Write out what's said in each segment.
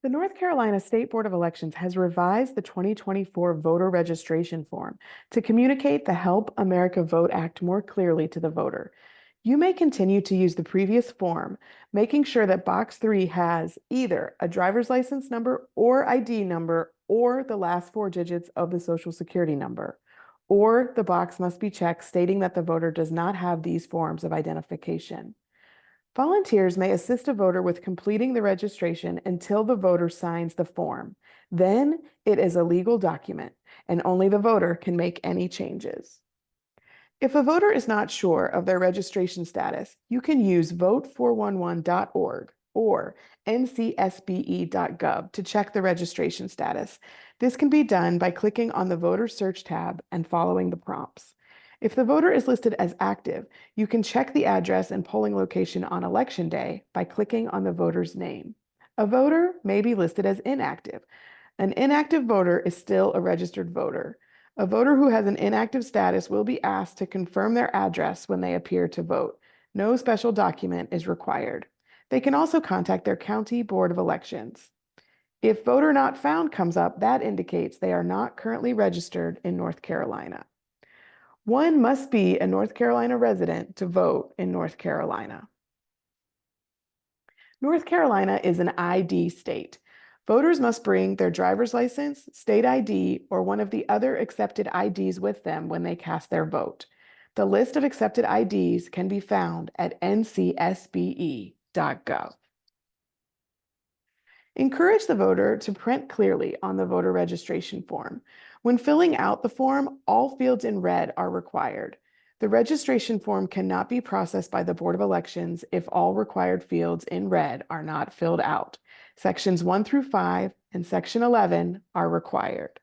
The North Carolina State Board of Elections has revised the 2024 voter registration form to communicate the Help America Vote Act more clearly to the voter. You may continue to use the previous form, making sure that box 3 has either a driver's license number or ID number or the last four digits of the Social Security number. Or the box must be checked stating that the voter does not have these forms of identification. Volunteers may assist a voter with completing the registration until the voter signs the form. Then it is a legal document, and only the voter can make any changes. If a voter is not sure of their registration status, you can use vote411.org or ncsbe.gov to check the registration status. This can be done by clicking on the Voter Search tab and following the prompts. If the voter is listed as active, you can check the address and polling location on Election Day by clicking on the voter's name. A voter may be listed as inactive. An inactive voter is still a registered voter. A voter who has an inactive status will be asked to confirm their address when they appear to vote. No special document is required. They can also contact their county board of elections. If voter not found comes up, that indicates they are not currently registered in North Carolina. One must be a North Carolina resident to vote in North Carolina. North Carolina is an ID state. Voters must bring their driver's license, state ID, or one of the other accepted IDs with them when they cast their vote. The list of accepted IDs can be found at ncsbe.gov. Encourage the voter to print clearly on the voter registration form. When filling out the form, all fields in red are required. The registration form cannot be processed by the Board of Elections if all required fields in red are not filled out. Sections 1 through 5 and Section 11 are required.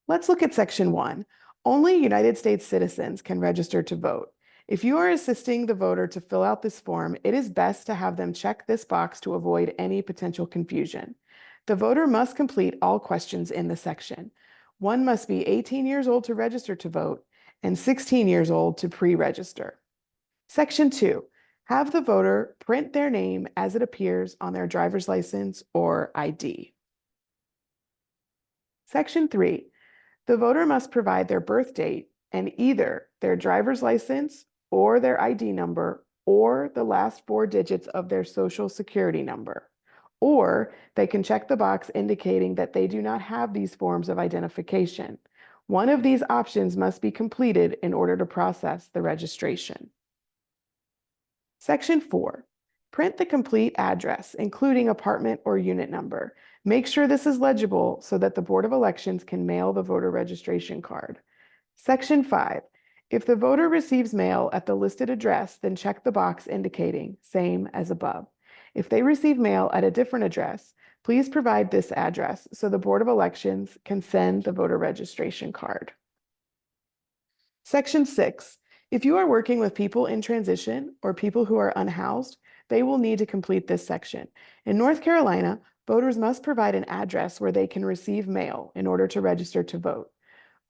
Let's look at Section 1. Only United States citizens can register to vote. If you are assisting the voter to fill out this form, it is best to have them check this box to avoid any potential confusion. The voter must complete all questions in the section. One must be 18 years old to register to vote and 16 years old to pre-register. Section 2. Have the voter print their name as it appears on their driver's license or ID. Section 3. The voter must provide their birth date and either their driver's license or their ID number or the last four digits of their Social Security number. Or they can check the box indicating that they do not have these forms of identification. One of these options must be completed in order to process the registration. Section 4. Print the complete address, including apartment or unit number. Make sure this is legible so that the Board of Elections can mail the voter registration card. Section 5. If the voter receives mail at the listed address, then check the box indicating same as above. If they receive mail at a different address, please provide this address so the Board of Elections can send the voter registration card. Section 6. If you are working with people in transition or people who are unhoused, they will need to complete this section. In North Carolina, voters must provide an address where they can receive mail in order to register to vote.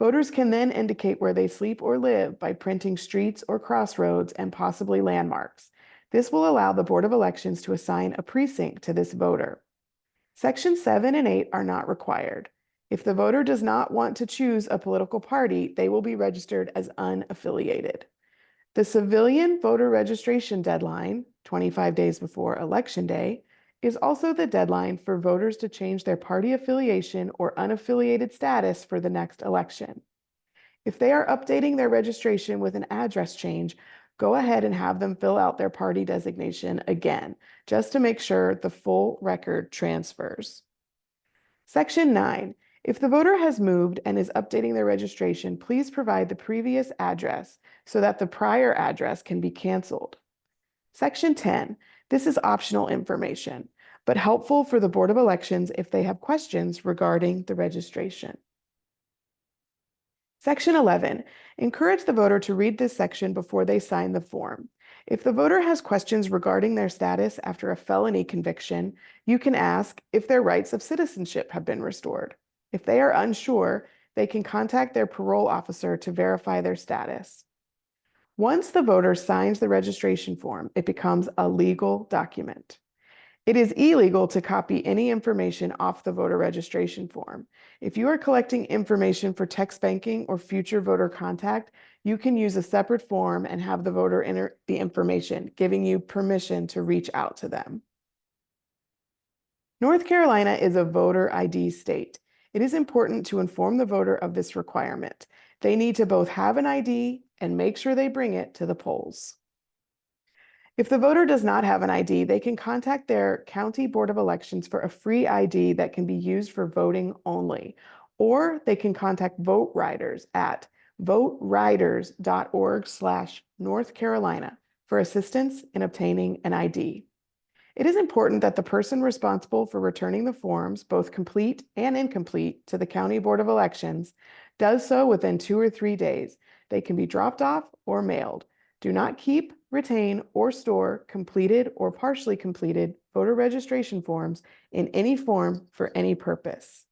Voters can then indicate where they sleep or live by printing streets or crossroads and possibly landmarks. This will allow the Board of Elections to assign a precinct to this voter. Sections 7 and 8 are not required. If the voter does not want to choose a political party, they will be registered as unaffiliated. The civilian voter registration deadline, 25 days before Election Day, is also the deadline for voters to change their party affiliation or unaffiliated status for the next election. If they are updating their registration with an address change, go ahead and have them fill out their party designation again, just to make sure the full record transfers. Section 9. If the voter has moved and is updating their registration, please provide the previous address so that the prior address can be canceled. Section 10. This is optional information, but helpful for the Board of Elections if they have questions regarding the registration. Section 11. Encourage the voter to read this section before they sign the form. If the voter has questions regarding their status after a felony conviction, you can ask if their rights of citizenship have been restored. If they are unsure, they can contact their parole officer to verify their status. Once the voter signs the registration form, it becomes a legal document. It is illegal to copy any information off the voter registration form. If you are collecting information for text banking or future voter contact, you can use a separate form and have the voter enter the information, giving you permission to reach out to them. North Carolina is a voter ID state. It is important to inform the voter of this requirement. They need to both have an ID and make sure they bring it to the polls. If the voter does not have an ID, they can contact their county board of elections for a free ID that can be used for voting only, or they can contact Vote Riders at voteriders.org/North Carolina for assistance in obtaining an ID. It is important that the person responsible for returning the forms, both complete and incomplete, to the County Board of Elections does so within 2 or 3 days. They can be dropped off or mailed. Do not keep, retain, or store completed or partially completed voter registration forms in any form for any purpose.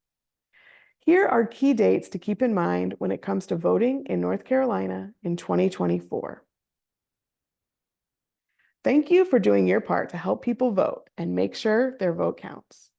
Here are key dates to keep in mind when it comes to voting in North Carolina in 2024. Thank you for doing your part to help people vote and make sure their vote counts.